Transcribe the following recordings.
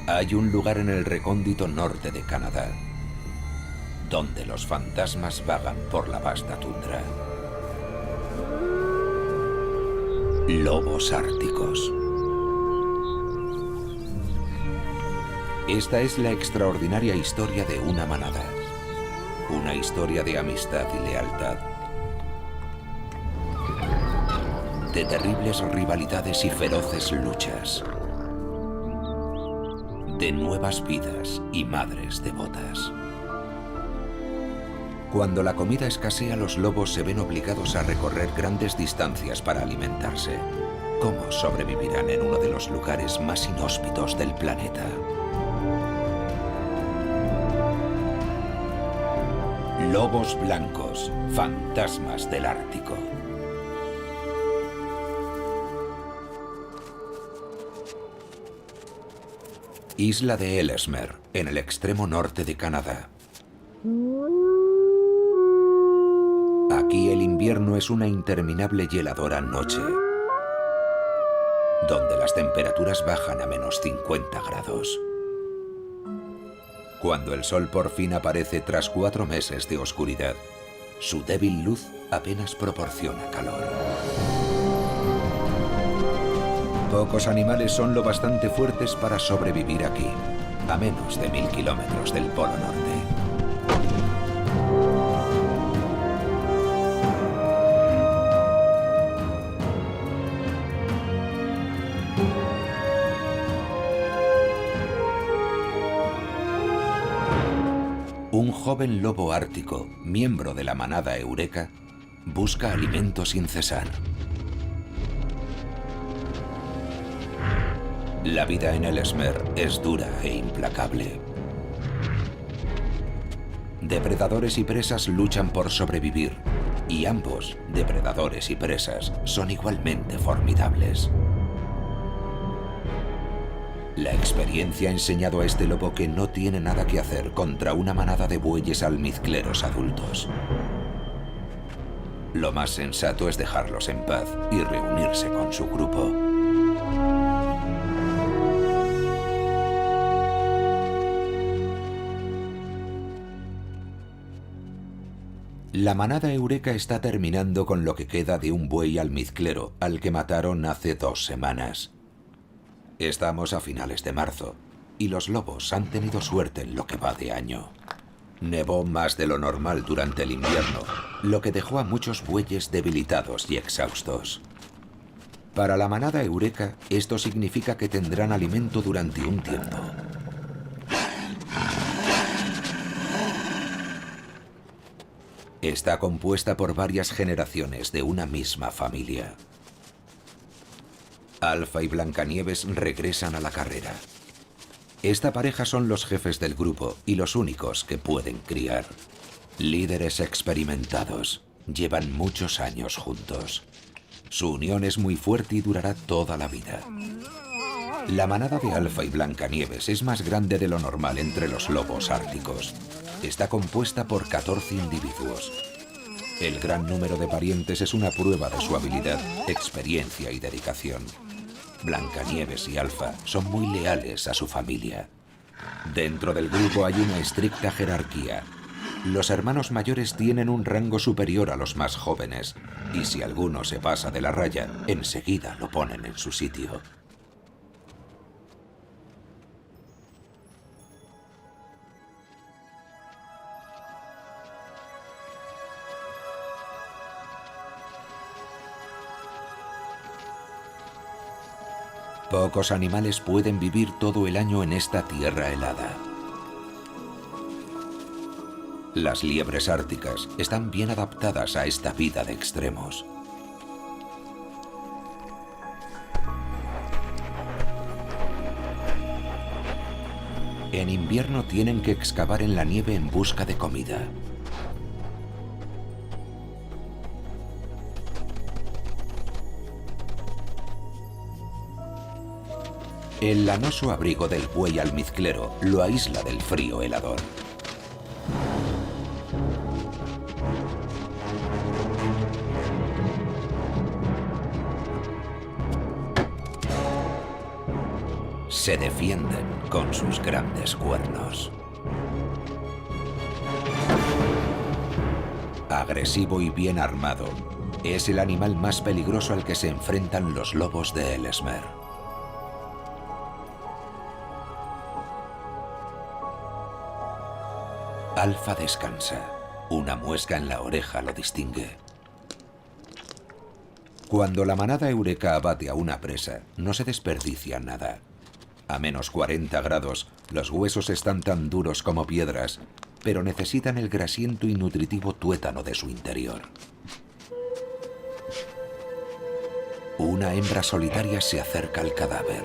Hay un lugar en el recóndito norte de Canadá, donde los fantasmas vagan por la vasta tundra. Lobos árticos. Esta es la extraordinaria historia de una manada. Una historia de amistad y lealtad. De terribles rivalidades y feroces luchas. De nuevas vidas y madres devotas. Cuando la comida escasea, los lobos se ven obligados a recorrer grandes distancias para alimentarse. ¿Cómo sobrevivirán en uno de los lugares más inhóspitos del planeta? Lobos blancos, fantasmas del Ártico. Isla de Ellesmere, en el extremo norte de Canadá. Aquí el invierno es una interminable y heladora noche, donde las temperaturas bajan a menos 50 grados. Cuando el sol por fin aparece tras 4 meses de oscuridad, su débil luz apenas proporciona calor. Pocos animales son lo bastante fuertes para sobrevivir aquí, a menos de 1000 kilómetros del Polo Norte. Un joven lobo ártico, miembro de la manada Eureka, busca alimento sin cesar. La vida en Ellesmere es dura e implacable. Depredadores y presas luchan por sobrevivir, y ambos, depredadores y presas, son igualmente formidables. La experiencia ha enseñado a este lobo que no tiene nada que hacer contra una manada de bueyes almizcleros adultos. Lo más sensato es dejarlos en paz y reunirse con su grupo. La manada Eureka está terminando con lo que queda de un buey almizclero al que mataron hace 2 semanas. Estamos a finales de marzo y los lobos han tenido suerte en lo que va de año. Nevó más de lo normal durante el invierno, lo que dejó a muchos bueyes debilitados y exhaustos. Para la manada Eureka, esto significa que tendrán alimento durante un tiempo. Está compuesta por varias generaciones de una misma familia. Alfa y Blancanieves regresan a la carrera. Esta pareja son los jefes del grupo y los únicos que pueden criar. Líderes experimentados, llevan muchos años juntos. Su unión es muy fuerte y durará toda la vida. La manada de Alfa y Blancanieves es más grande de lo normal entre los lobos árticos. Está compuesta por 14 individuos. El gran número de parientes es una prueba de su habilidad, experiencia y dedicación. Blancanieves y Alfa son muy leales a su familia. Dentro del grupo hay una estricta jerarquía. Los hermanos mayores tienen un rango superior a los más jóvenes, y si alguno se pasa de la raya, enseguida lo ponen en su sitio. Pocos animales pueden vivir todo el año en esta tierra helada. Las liebres árticas están bien adaptadas a esta vida de extremos. En invierno tienen que excavar en la nieve en busca de comida. El lanoso abrigo del buey almizclero lo aísla del frío helador. Se defienden con sus grandes cuernos. Agresivo y bien armado, es el animal más peligroso al que se enfrentan los lobos de Ellesmere. Alfa descansa. Una muesca en la oreja lo distingue. Cuando la manada Eureka abate a una presa, no se desperdicia nada. A menos 40 grados, los huesos están tan duros como piedras, pero necesitan el grasiento y nutritivo tuétano de su interior. Una hembra solitaria se acerca al cadáver.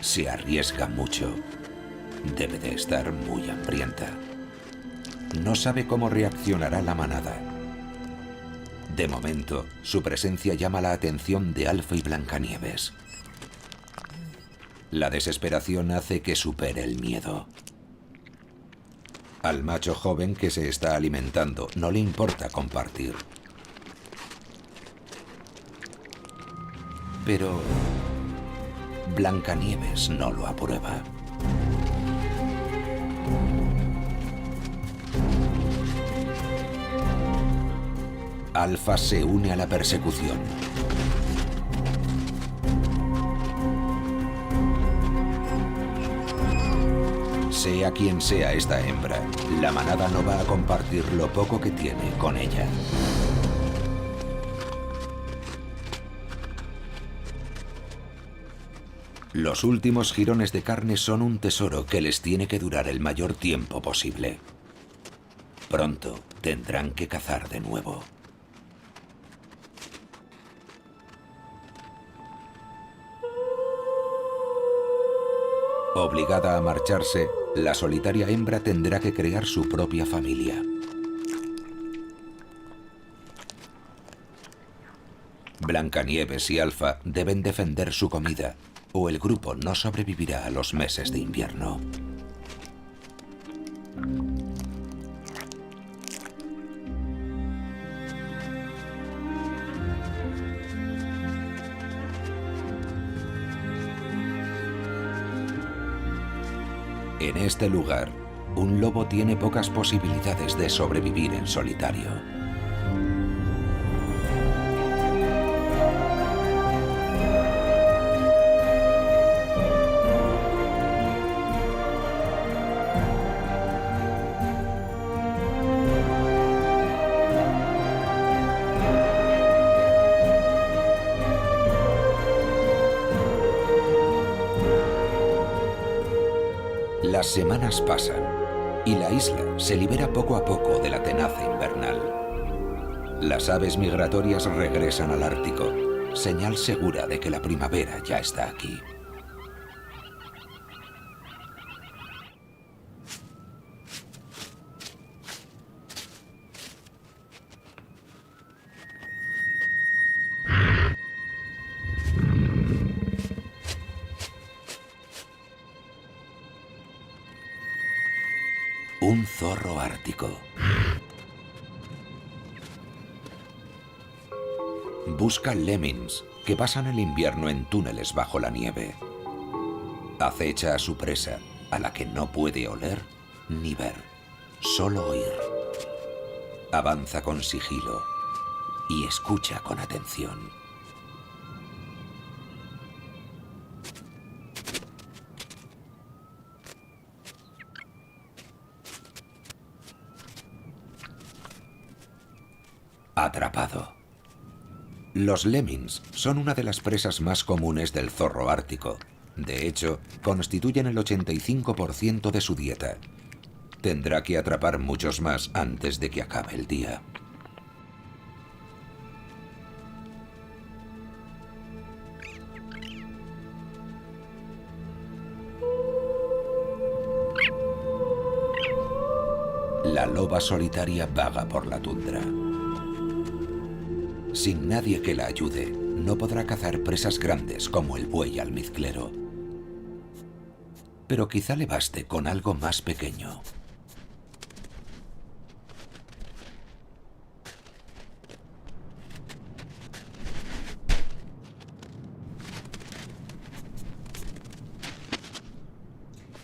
Se arriesga mucho. Debe de estar muy hambrienta. No sabe cómo reaccionará la manada. De momento, su presencia llama la atención de Alfa y Blancanieves. La desesperación hace que supere el miedo. Al macho joven que se está alimentando no le importa compartir. Pero Blancanieves no lo aprueba. Alfa se une a la persecución. Sea quien sea esta hembra, la manada no va a compartir lo poco que tiene con ella. Los últimos jirones de carne son un tesoro que les tiene que durar el mayor tiempo posible. Pronto tendrán que cazar de nuevo. Obligada a marcharse, la solitaria hembra tendrá que crear su propia familia. Blancanieves y Alfa deben defender su comida, o el grupo no sobrevivirá a los meses de invierno. En este lugar, un lobo tiene pocas posibilidades de sobrevivir en solitario. Las semanas pasan y la isla se libera poco a poco de la tenaza invernal. Las aves migratorias regresan al Ártico, señal segura de que la primavera ya está aquí. Un zorro ártico. Busca lemmings que pasan el invierno en túneles bajo la nieve. Acecha a su presa, a la que no puede oler ni ver, solo oír. Avanza con sigilo y escucha con atención. Atrapado. Los lemmings son una de las presas más comunes del zorro ártico. De hecho, constituyen el 85% de su dieta. Tendrá que atrapar muchos más antes de que acabe el día. La loba solitaria vaga por la tundra. Sin nadie que la ayude, no podrá cazar presas grandes como el buey almizclero. Pero quizá le baste con algo más pequeño.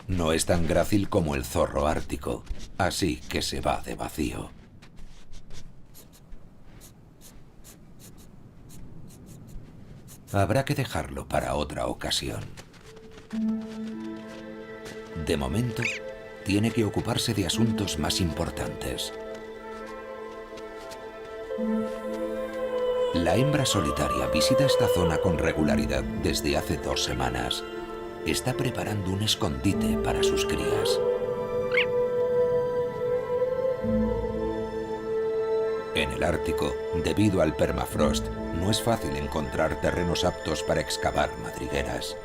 No es tan grácil como el zorro ártico, así que se va de vacío. Habrá que dejarlo para otra ocasión. De momento, tiene que ocuparse de asuntos más importantes. La hembra solitaria visita esta zona con regularidad desde hace 2 semanas. Está preparando un escondite para sus crías. En el Ártico, debido al permafrost, no es fácil encontrar terrenos aptos para excavar madrigueras.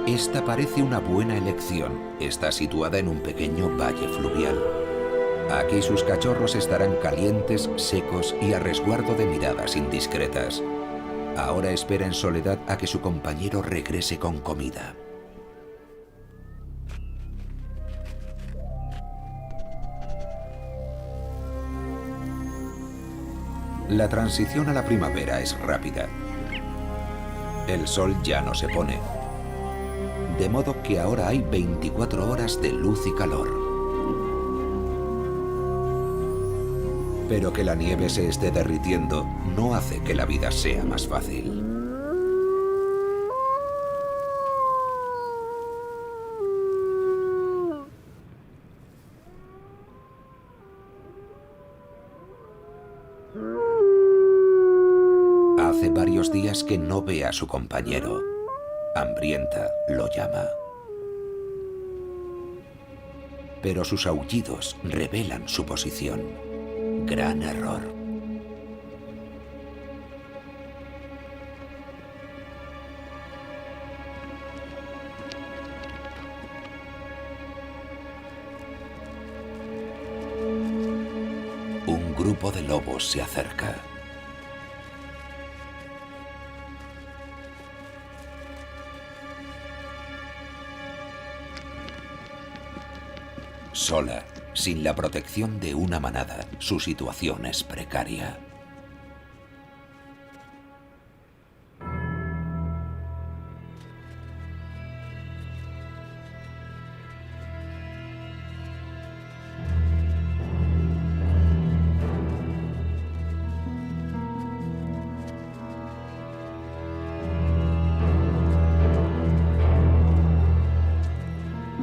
Esta parece una buena elección. Está situada en un pequeño valle fluvial. Aquí sus cachorros estarán calientes, secos y a resguardo de miradas indiscretas. Ahora espera en soledad a que su compañero regrese con comida. La transición a la primavera es rápida. El sol ya no se pone, de modo que ahora hay 24 horas de luz y calor. Pero que la nieve se esté derritiendo no hace que la vida sea más fácil. Hace varios días que no ve a su compañero. Hambrienta lo llama. Pero sus aullidos revelan su posición. Gran error. Un grupo de lobos se acerca. Sola, sin la protección de una manada, su situación es precaria.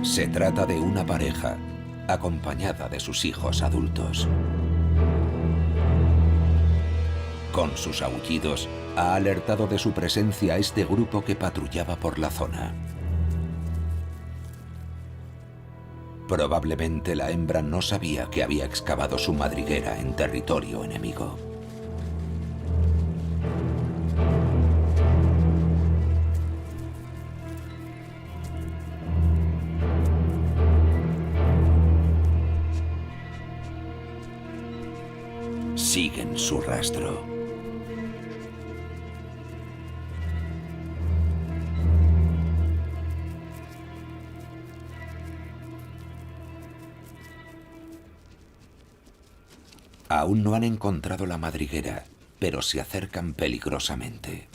Se trata de una pareja, acompañada de sus hijos adultos. Con sus aullidos, ha alertado de su presencia a este grupo que patrullaba por la zona. Probablemente la hembra no sabía que había excavado su madriguera en territorio enemigo. Siguen su rastro. Aún no han encontrado la madriguera, pero se acercan peligrosamente.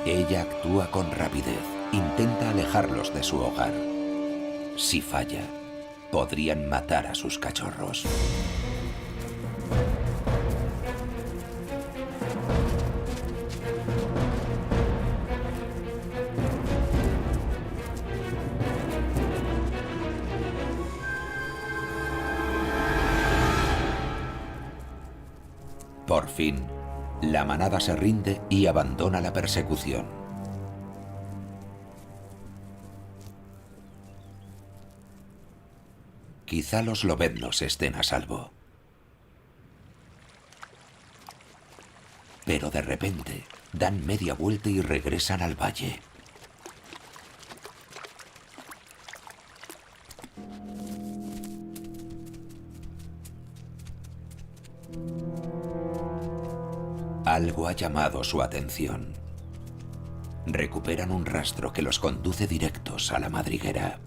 Ella actúa con rapidez, intenta alejarlos de su hogar. Si falla, podrían matar a sus cachorros. Por fin, la manada se rinde y abandona la persecución. Quizá los lobeznos estén a salvo. Pero de repente, dan media vuelta y regresan al valle. Algo ha llamado su atención. Recuperan un rastro que los conduce directos a la madriguera.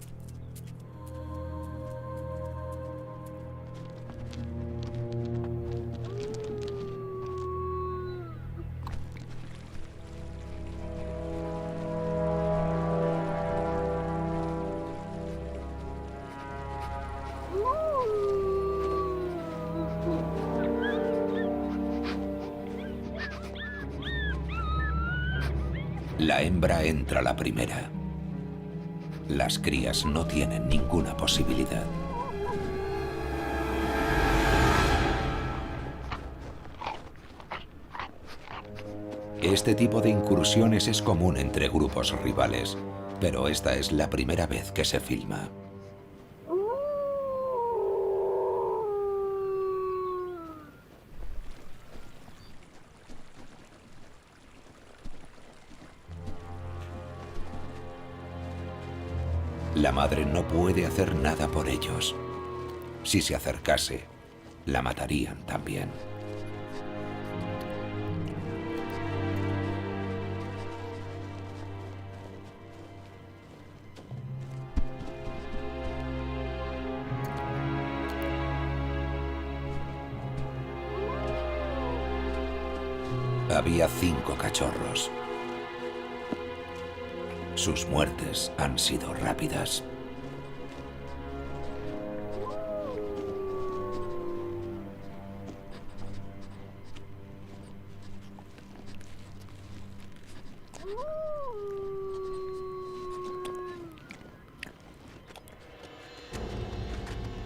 La hembra entra la primera. Las crías no tienen ninguna posibilidad. Este tipo de incursiones es común entre grupos rivales, pero esta es la primera vez que se filma. La madre no puede hacer nada por ellos. Si se acercase, la matarían también. Había 5 cachorros. Sus muertes han sido rápidas.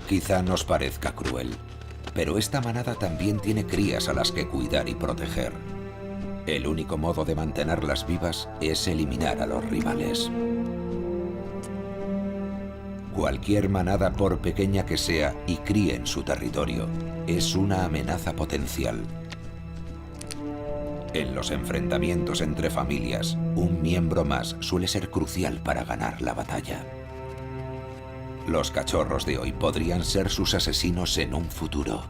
Quizá nos parezca cruel, pero esta manada también tiene crías a las que cuidar y proteger. El único modo de mantenerlas vivas es eliminar a los rivales. Cualquier manada, por pequeña que sea y críe en su territorio, es una amenaza potencial. En los enfrentamientos entre familias, un miembro más suele ser crucial para ganar la batalla. Los cachorros de hoy podrían ser sus asesinos en un futuro.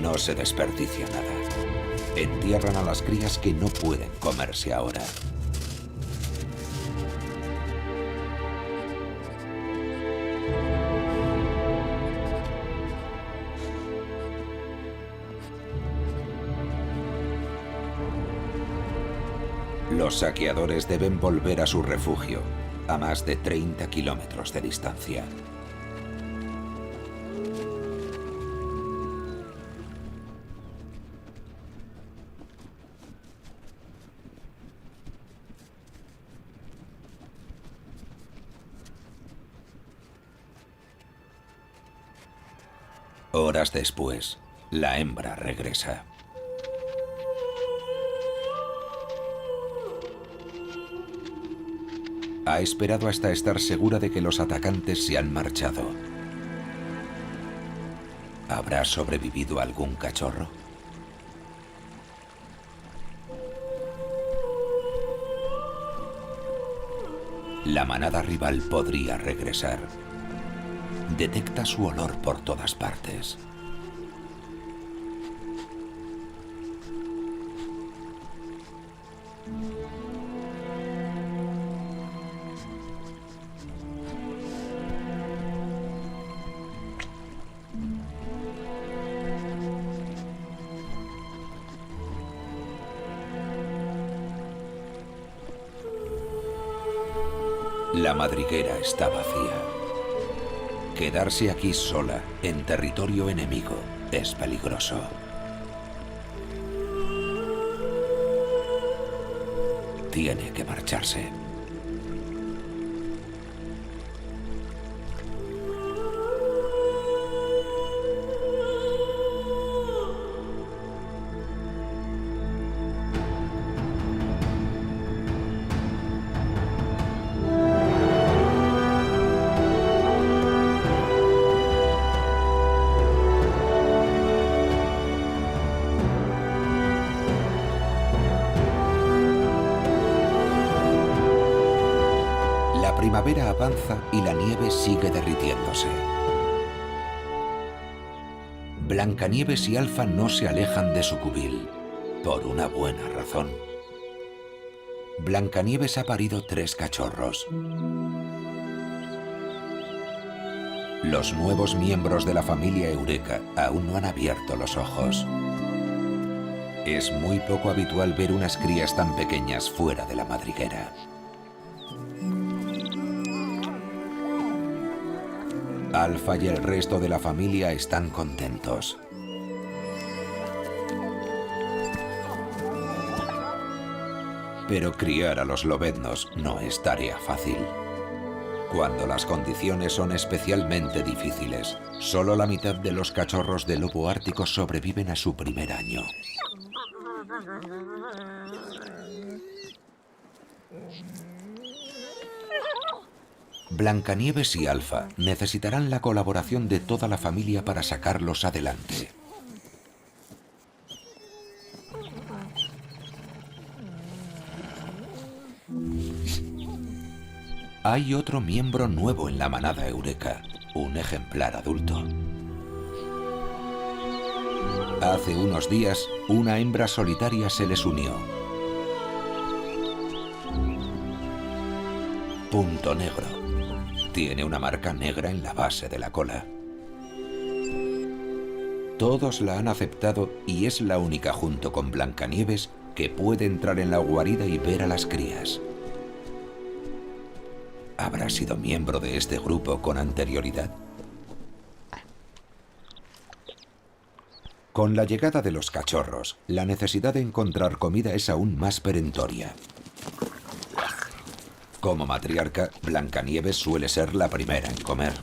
No se desperdicia nada. Entierran a las crías que no pueden comerse ahora. Los saqueadores deben volver a su refugio, a más de 30 kilómetros de distancia. Horas después, la hembra regresa. Ha esperado hasta estar segura de que los atacantes se han marchado. ¿Habrá sobrevivido algún cachorro? La manada rival podría regresar. Detecta su olor por todas partes. La madriguera está vacía. Quedarse aquí sola, en territorio enemigo, es peligroso. Tiene que marcharse. La primavera avanza y la nieve sigue derritiéndose. Blancanieves y Alfa no se alejan de su cubil, por una buena razón. Blancanieves ha parido 3 cachorros. Los nuevos miembros de la familia Eureka aún no han abierto los ojos. Es muy poco habitual ver unas crías tan pequeñas fuera de la madriguera. Alfa y el resto de la familia están contentos. Pero criar a los lobeznos no es tarea fácil. Cuando las condiciones son especialmente difíciles, solo la mitad de los cachorros de lobo ártico sobreviven a su primer año. Blancanieves y Alfa necesitarán la colaboración de toda la familia para sacarlos adelante. Hay otro miembro nuevo en la manada Eureka, un ejemplar adulto. Hace unos días, una hembra solitaria se les unió. Punto Negro. Tiene una marca negra en la base de la cola. Todos la han aceptado y es la única junto con Blancanieves que puede entrar en la guarida y ver a las crías. ¿Habrá sido miembro de este grupo con anterioridad? Con la llegada de los cachorros, la necesidad de encontrar comida es aún más perentoria. Como matriarca, Blancanieves suele ser la primera en comer.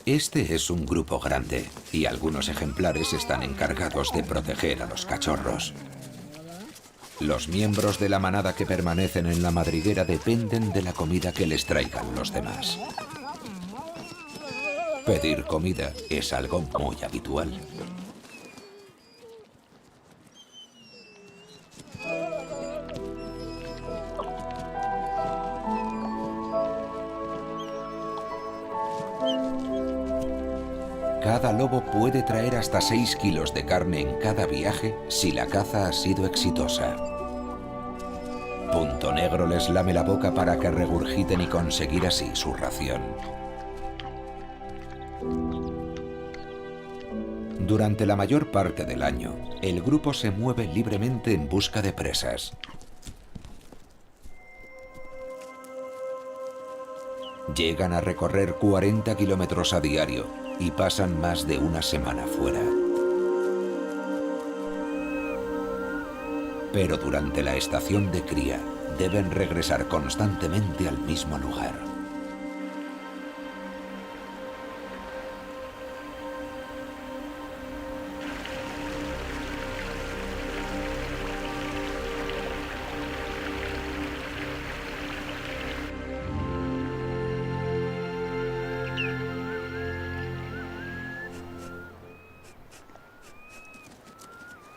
Este es un grupo grande y algunos ejemplares están encargados de proteger a los cachorros. Los miembros de la manada que permanecen en la madriguera dependen de la comida que les traigan los demás. Pedir comida es algo muy habitual. Cada lobo puede traer hasta 6 kilos de carne en cada viaje si la caza ha sido exitosa. Punto Negro les lame la boca para que regurgiten y conseguir así su ración. Durante la mayor parte del año, el grupo se mueve libremente en busca de presas. Llegan a recorrer 40 kilómetros a diario y pasan más de una semana fuera. Pero durante la estación de cría, deben regresar constantemente al mismo lugar.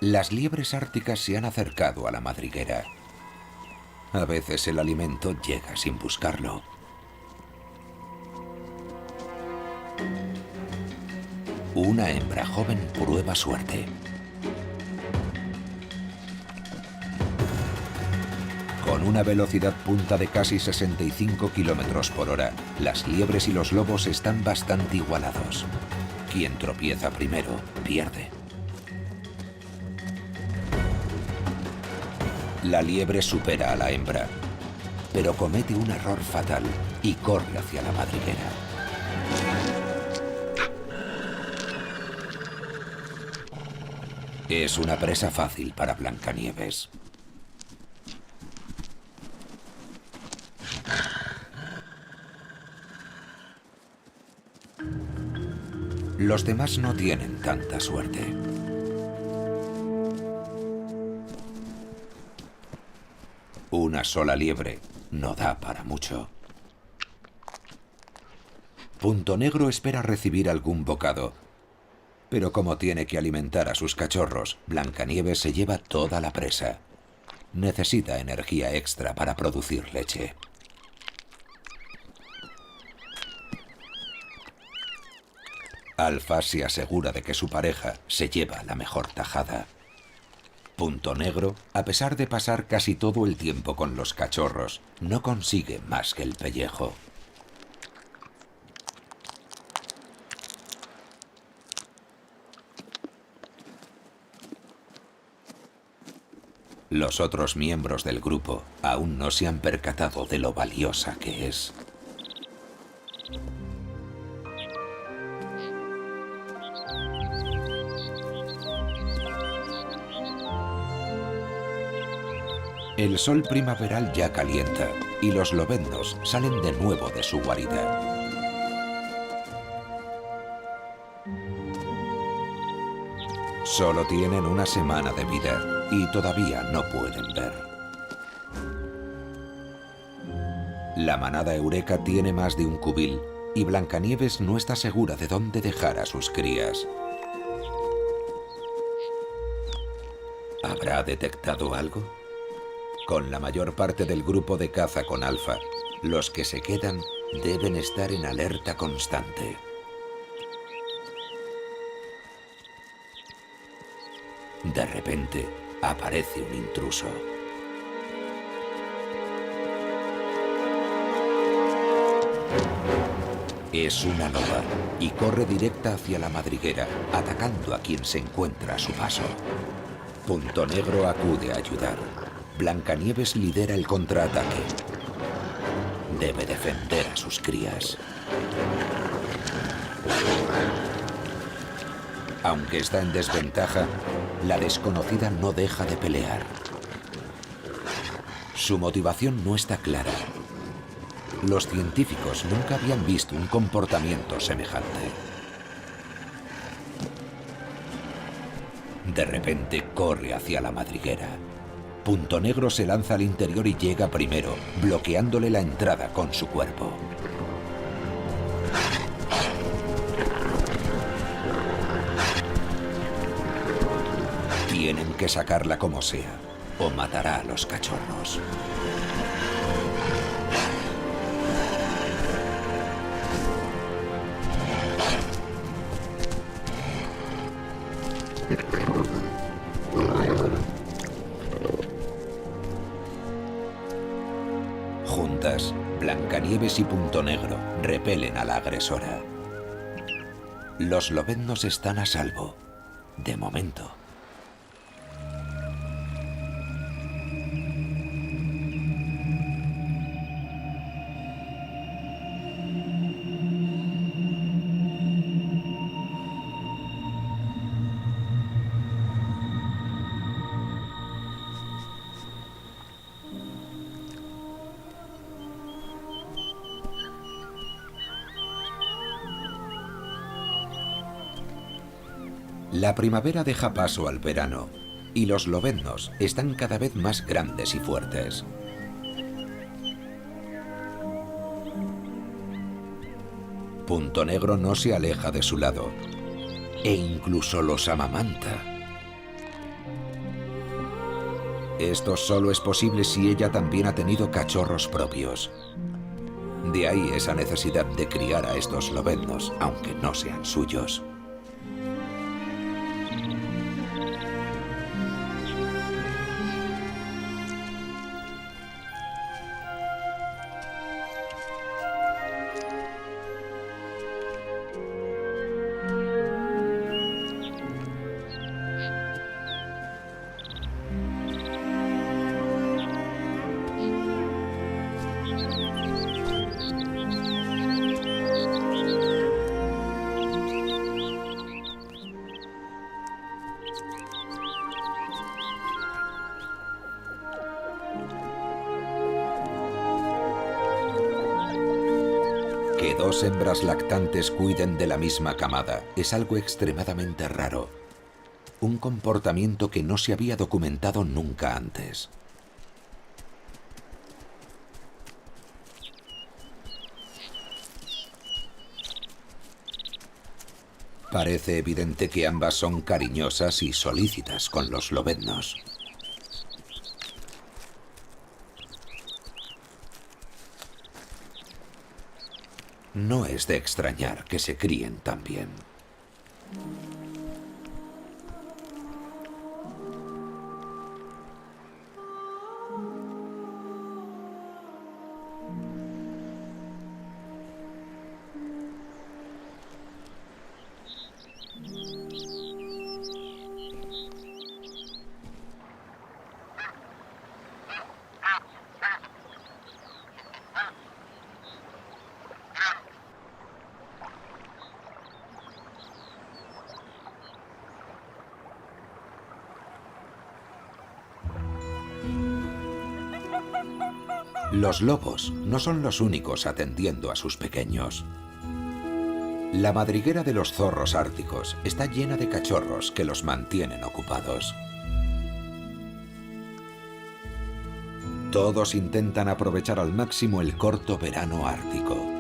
Las liebres árticas se han acercado a la madriguera. A veces el alimento llega sin buscarlo. Una hembra joven prueba suerte. Con una velocidad punta de casi 65 kilómetros por hora, las liebres y los lobos están bastante igualados. Quien tropieza primero, pierde. La liebre supera a la hembra, pero comete un error fatal y corre hacia la madriguera. Es una presa fácil para Blancanieves. Los demás no tienen tanta suerte. Una sola liebre no da para mucho. Punto Negro espera recibir algún bocado, pero como tiene que alimentar a sus cachorros, Blancanieves se lleva toda la presa. Necesita energía extra para producir leche. Alfa se asegura de que su pareja se lleva la mejor tajada. Punto Negro, a pesar de pasar casi todo el tiempo con los cachorros, no consigue más que el pellejo. Los otros miembros del grupo aún no se han percatado de lo valiosa que es. El sol primaveral ya calienta y los lobeznos salen de nuevo de su guarida. Solo tienen una semana de vida y todavía no pueden ver. La manada Eureka tiene más de un cubil y Blancanieves no está segura de dónde dejar a sus crías. ¿Habrá detectado algo? Con la mayor parte del grupo de caza con Alfa, los que se quedan deben estar en alerta constante. De repente, aparece un intruso. Es una loba y corre directa hacia la madriguera, atacando a quien se encuentra a su paso. Punto Negro acude a ayudar. Blancanieves lidera el contraataque. Debe defender a sus crías. Aunque está en desventaja, la desconocida no deja de pelear. Su motivación no está clara. Los científicos nunca habían visto un comportamiento semejante. De repente corre hacia la madriguera. Punto Negro se lanza al interior y llega primero, bloqueándole la entrada con su cuerpo. Tienen que sacarla como sea, o matará a los cachorros. Juntas, Blancanieves y Punto Negro repelen a la agresora. Los lobeznos están a salvo, de momento. La primavera deja paso al verano y los lobeznos están cada vez más grandes y fuertes. Punto Negro no se aleja de su lado e incluso los amamanta. Esto solo es posible si ella también ha tenido cachorros propios. De ahí esa necesidad de criar a estos lobeznos, aunque no sean suyos. Que dos hembras lactantes cuiden de la misma camada es algo extremadamente raro. Un comportamiento que no se había documentado nunca antes. Parece evidente que ambas son cariñosas y solícitas con los lobeznos. No es de extrañar que se críen tan bien. Los lobos no son los únicos atendiendo a sus pequeños. La madriguera de los zorros árticos está llena de cachorros que los mantienen ocupados. Todos intentan aprovechar al máximo el corto verano ártico.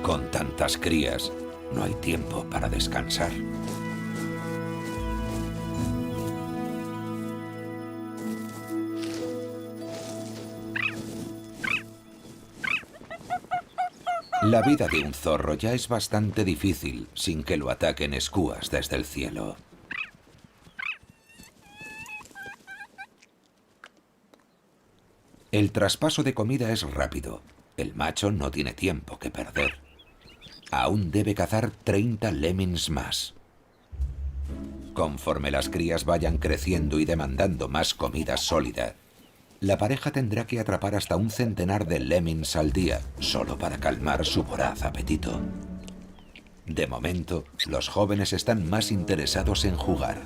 Con tantas crías, no hay tiempo para descansar. La vida de un zorro ya es bastante difícil sin que lo ataquen escúas desde el cielo. El traspaso de comida es rápido. El macho no tiene tiempo que perder. Aún debe cazar 30 lemmings más. Conforme las crías vayan creciendo y demandando más comida sólida, la pareja tendrá que atrapar hasta un centenar de lemmings al día, solo para calmar su voraz apetito. De momento, los jóvenes están más interesados en jugar.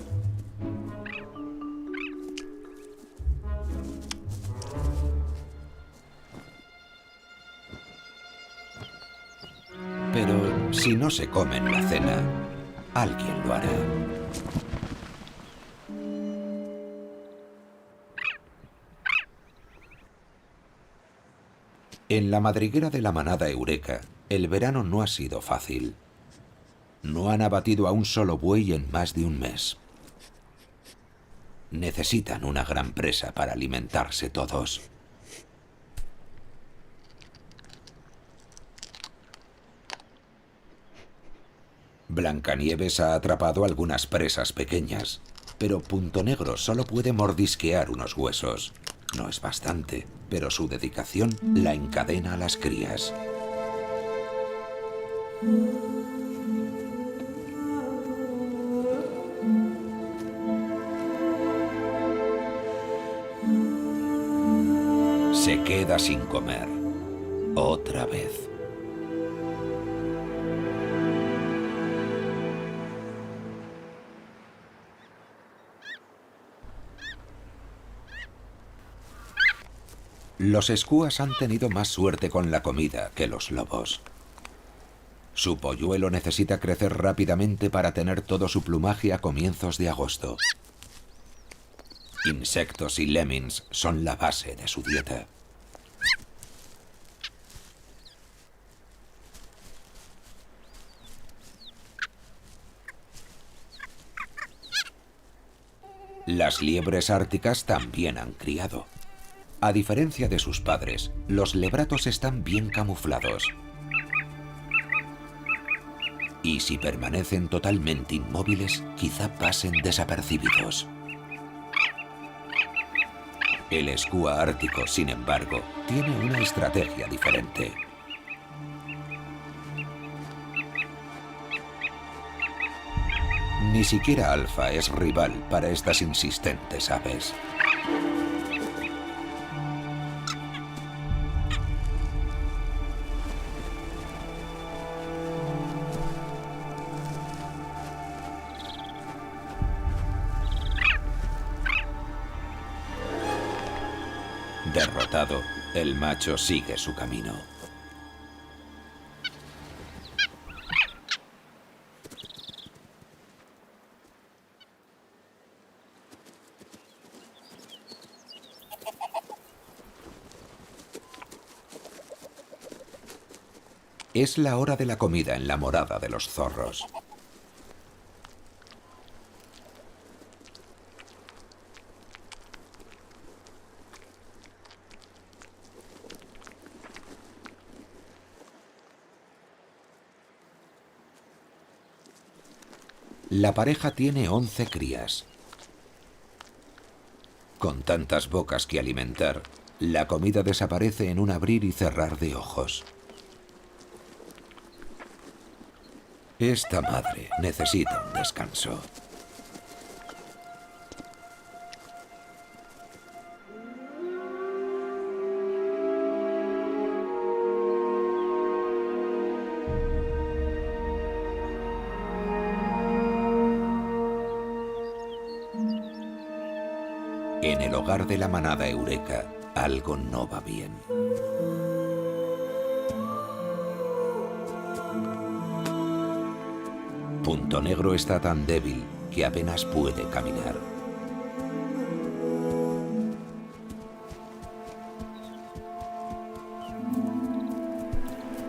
Pero si no se comen la cena, alguien lo hará. En la madriguera de la manada Eureka, el verano no ha sido fácil. No han abatido a un solo buey en más de un mes. Necesitan una gran presa para alimentarse todos. Blancanieves ha atrapado algunas presas pequeñas, pero Punto Negro solo puede mordisquear unos huesos. No es bastante, pero su dedicación la encadena a las crías. Se queda sin comer. Otra vez. Los escúas han tenido más suerte con la comida que los lobos. Su polluelo necesita crecer rápidamente para tener todo su plumaje a comienzos de agosto. Insectos y lemmings son la base de su dieta. Las liebres árticas también han criado. A diferencia de sus padres, los lebratos están bien camuflados. Y si permanecen totalmente inmóviles, quizá pasen desapercibidos. El escúa ártico, sin embargo, tiene una estrategia diferente. Ni siquiera Alfa es rival para estas insistentes aves. Derrotado, el macho sigue su camino. Es la hora de la comida en la morada de los zorros. La pareja tiene 11 crías. Con tantas bocas que alimentar, la comida desaparece en un abrir y cerrar de ojos. Esta madre necesita un descanso. En el hogar de la manada Eureka, algo no va bien. Punto Negro está tan débil que apenas puede caminar.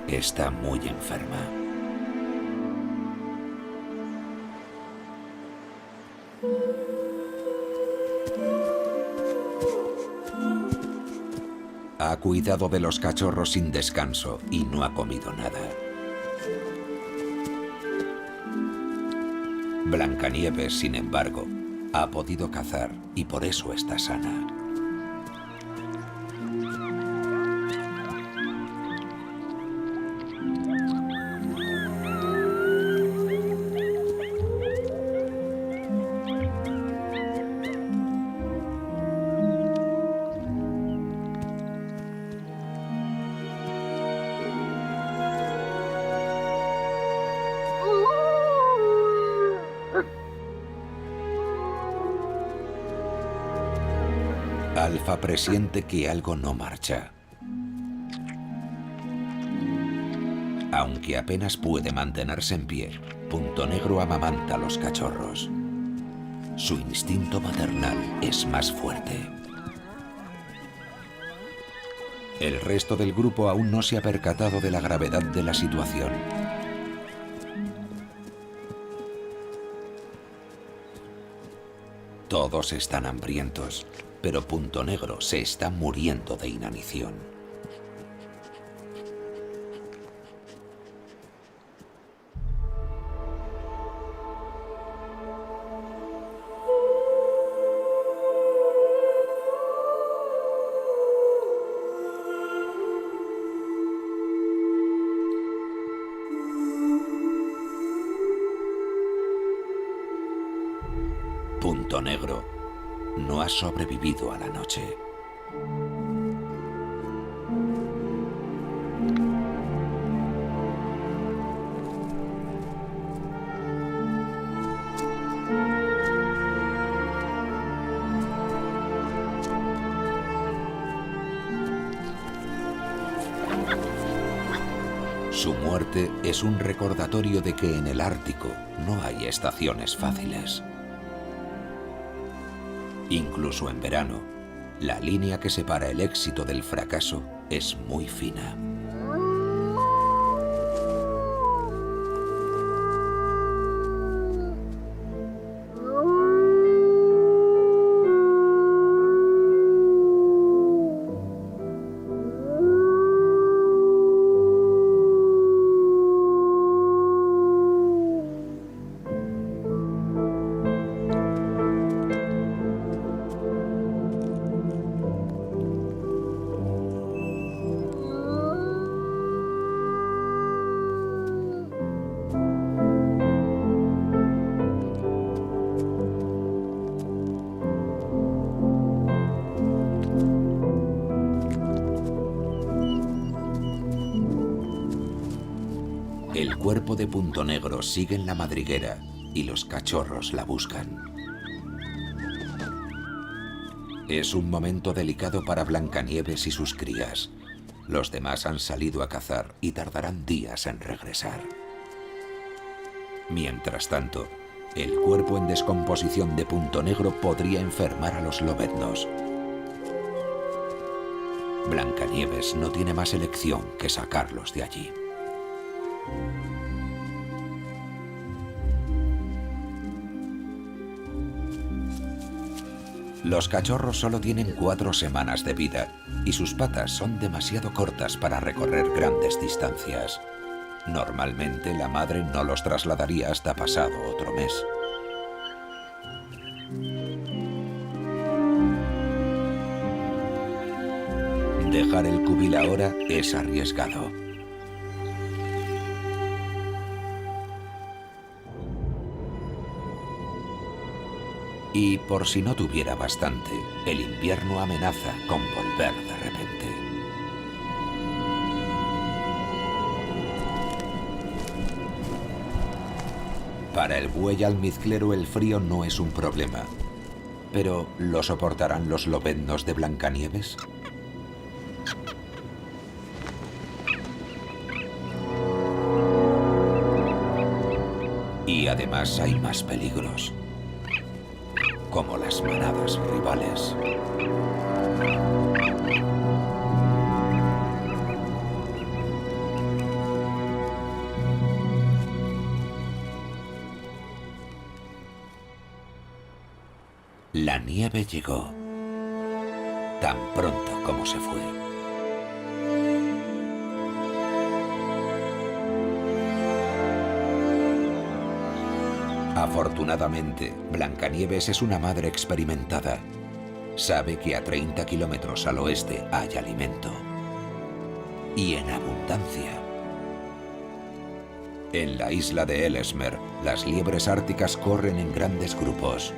Está muy enferma. Ha cuidado de los cachorros sin descanso y no ha comido nada. Blancanieves, sin embargo, ha podido cazar y por eso está sana. Alfa presiente que algo no marcha. Aunque apenas puede mantenerse en pie, Punto Negro amamanta a los cachorros. Su instinto maternal es más fuerte. El resto del grupo aún no se ha percatado de la gravedad de la situación. Todos están hambrientos, pero Punto Negro se está muriendo de inanición. Punto Negro no ha sobrevivido a la noche. Su muerte es un recordatorio de que en el Ártico no hay estaciones fáciles. Incluso en verano, la línea que separa el éxito del fracaso es muy fina. El cuerpo de Punto Negro sigue en la madriguera y los cachorros la buscan. Es un momento delicado para Blancanieves y sus crías. Los demás han salido a cazar y tardarán días en regresar. Mientras tanto, el cuerpo en descomposición de Punto Negro podría enfermar a los lobeznos. Blancanieves no tiene más elección que sacarlos de allí. Los cachorros solo tienen 4 semanas de vida y sus patas son demasiado cortas para recorrer grandes distancias. Normalmente la madre no los trasladaría hasta pasado otro mes. Dejar el cubil ahora es arriesgado. Y por si no tuviera bastante, el invierno amenaza con volver de repente. Para el buey almizclero el frío no es un problema. Pero, ¿lo soportarán los lobeznos de Blancanieves? Y además hay más peligros, como las manadas rivales. La nieve llegó, tan pronto como se fue. Afortunadamente, Blancanieves es una madre experimentada. Sabe que a 30 kilómetros al oeste hay alimento. Y en abundancia. En la isla de Ellesmere, las liebres árticas corren en grandes grupos.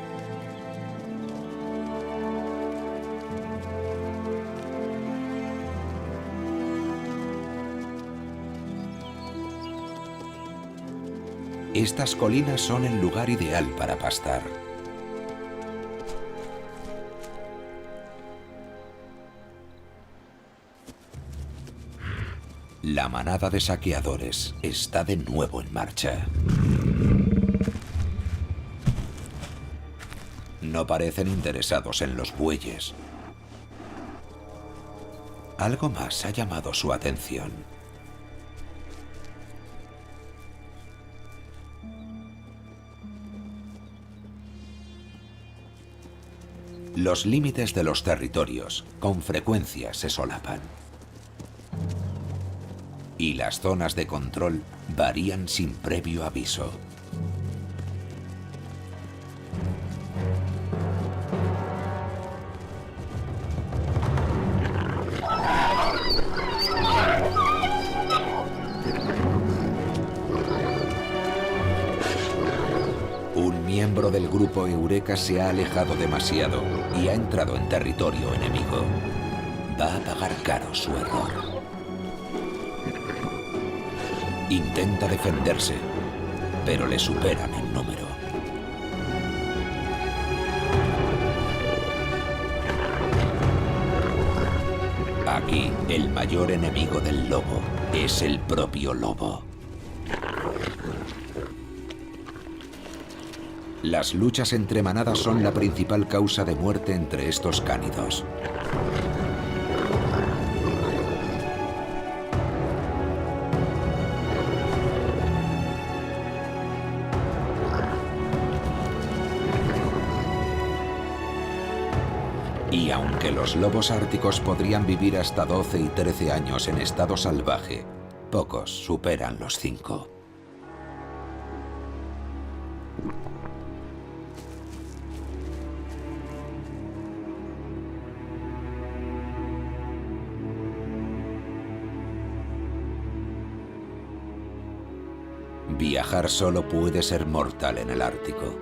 Estas colinas son el lugar ideal para pastar. La manada de saqueadores está de nuevo en marcha. No parecen interesados en los bueyes. Algo más ha llamado su atención. Los límites de los territorios con frecuencia se solapan. Y las zonas de control varían sin previo aviso. Un miembro del grupo Eureka se ha alejado demasiado y ha entrado en territorio enemigo. Va a pagar caro su error. Intenta defenderse, pero le superan en número. Aquí, el mayor enemigo del lobo es el propio lobo. Las luchas entre manadas son la principal causa de muerte entre estos cánidos. Y aunque los lobos árticos podrían vivir hasta 12 y 13 años en estado salvaje, pocos superan los 5. Viajar solo puede ser mortal en el Ártico.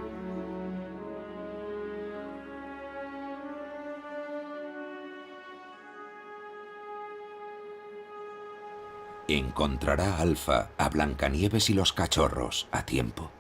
Encontrará Alfa a Blancanieves y los cachorros a tiempo.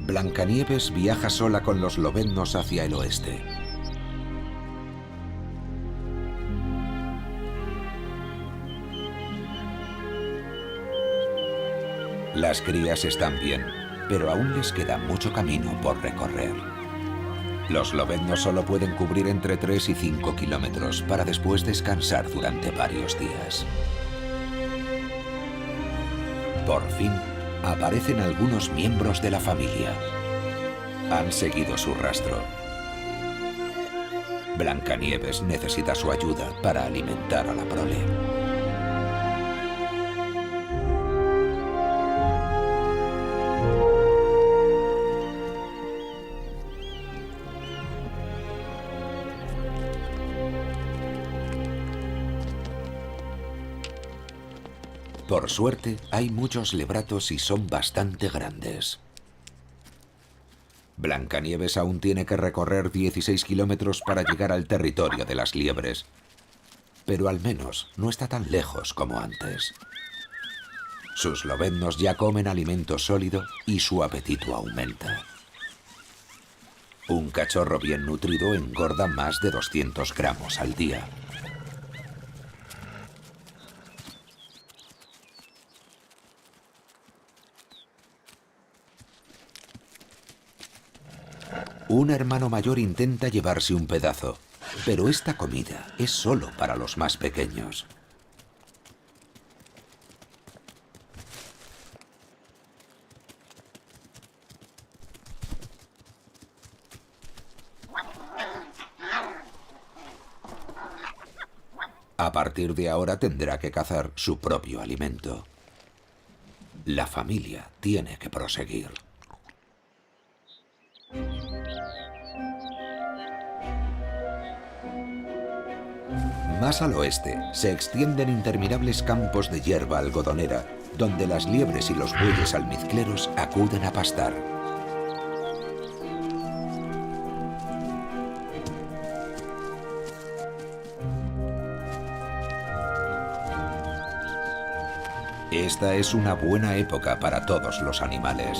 Blancanieves viaja sola con los lobeznos hacia el oeste. Las crías están bien, pero aún les queda mucho camino por recorrer. Los lobeznos solo pueden cubrir entre 3 y 5 kilómetros para después descansar durante varios días. Por fin, aparecen algunos miembros de la familia. Han seguido su rastro. Blancanieves necesita su ayuda para alimentar a la prole. Por suerte, hay muchos lebratos y son bastante grandes. Blancanieves aún tiene que recorrer 16 kilómetros para llegar al territorio de las liebres. Pero al menos no está tan lejos como antes. Sus lobeznos ya comen alimento sólido y su apetito aumenta. Un cachorro bien nutrido engorda más de 200 gramos al día. Un hermano mayor intenta llevarse un pedazo, pero esta comida es solo para los más pequeños. A partir de ahora tendrá que cazar su propio alimento. La familia tiene que proseguir. Más al oeste, se extienden interminables campos de hierba algodonera, donde las liebres y los bueyes almizcleros acuden a pastar. Esta es una buena época para todos los animales.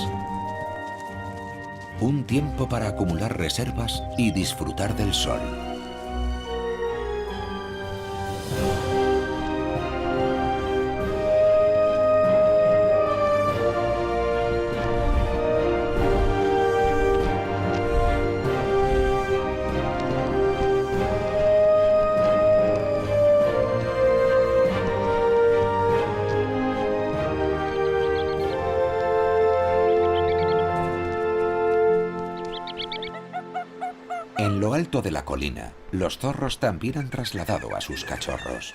Un tiempo para acumular reservas y disfrutar del sol. En lo alto de la colina, los zorros también han trasladado a sus cachorros.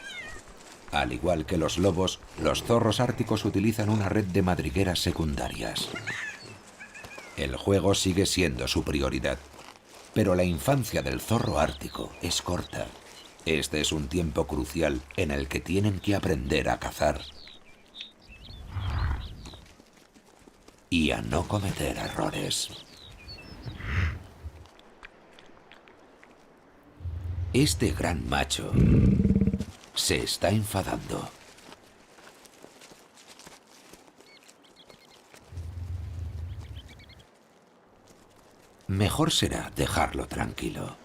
Al igual que los lobos, los zorros árticos utilizan una red de madrigueras secundarias. El juego sigue siendo su prioridad, pero la infancia del zorro ártico es corta. Este es un tiempo crucial en el que tienen que aprender a cazar y a no cometer errores. Este gran macho se está enfadando. Mejor será dejarlo tranquilo.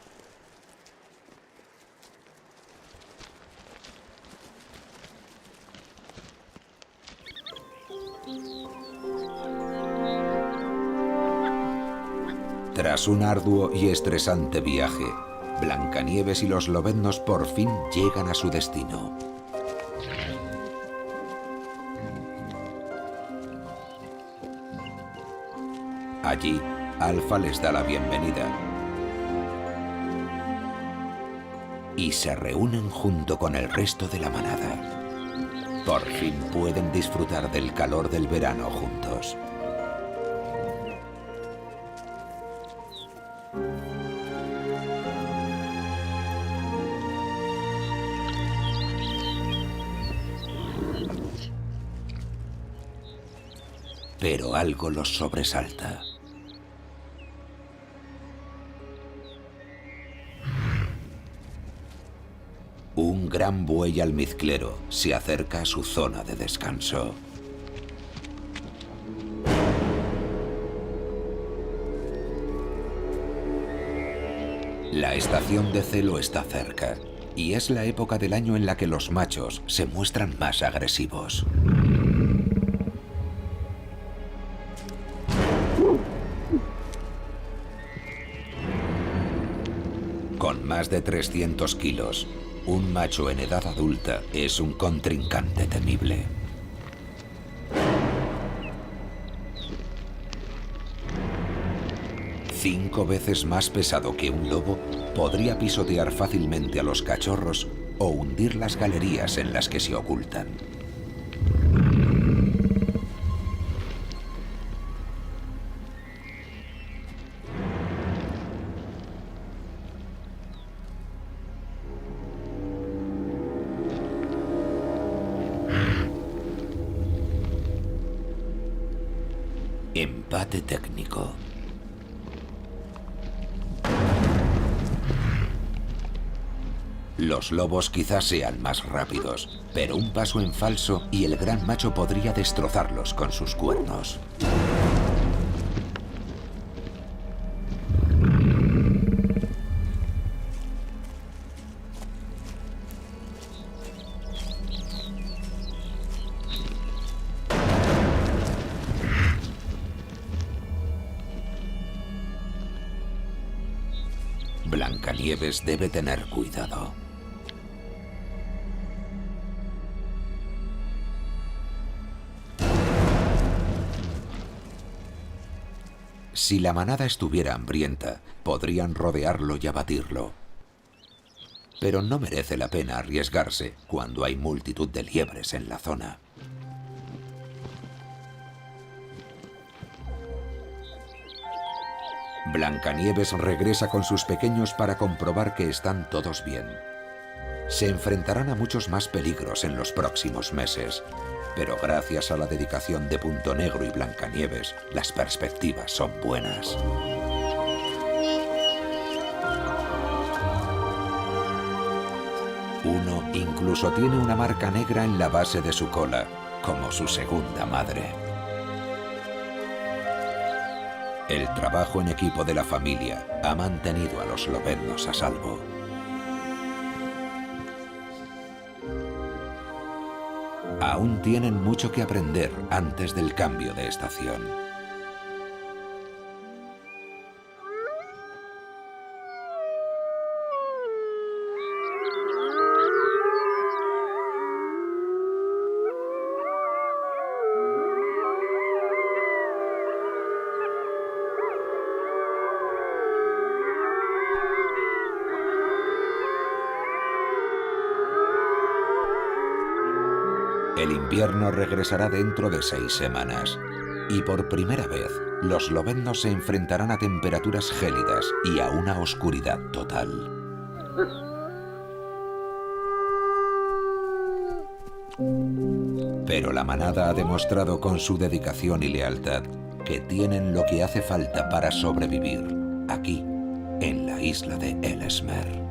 Tras un arduo y estresante viaje, Blancanieves y los lobeznos por fin llegan a su destino. Allí, Alfa les da la bienvenida y se reúnen junto con el resto de la manada. Por fin pueden disfrutar del calor del verano juntos. Pero algo los sobresalta. Un gran buey almizclero se acerca a su zona de descanso. La estación de celo está cerca, y es la época del año en la que los machos se muestran más agresivos. más de 300 kilos, un macho en edad adulta es un contrincante temible. Cinco veces más pesado que un lobo, podría pisotear fácilmente a los cachorros o hundir las galerías en las que se ocultan. Empate técnico. Los lobos quizás sean más rápidos, pero un paso en falso y el gran macho podría destrozarlos con sus cuernos. Blancanieves debe tener cuidado. Si la manada estuviera hambrienta, podrían rodearlo y abatirlo. Pero no merece la pena arriesgarse cuando hay multitud de liebres en la zona. Blancanieves regresa con sus pequeños para comprobar que están todos bien. Se enfrentarán a muchos más peligros en los próximos meses, pero gracias a la dedicación de Punto Negro y Blancanieves, las perspectivas son buenas. Uno incluso tiene una marca negra en la base de su cola, como su segunda madre. El trabajo en equipo de la familia ha mantenido a los lobeznos a salvo. Aún tienen mucho que aprender antes del cambio de estación. El invierno regresará dentro de 6 semanas y por primera vez los lobeznos se enfrentarán a temperaturas gélidas y a una oscuridad total. Pero la manada ha demostrado con su dedicación y lealtad que tienen lo que hace falta para sobrevivir aquí, en la isla de Ellesmere.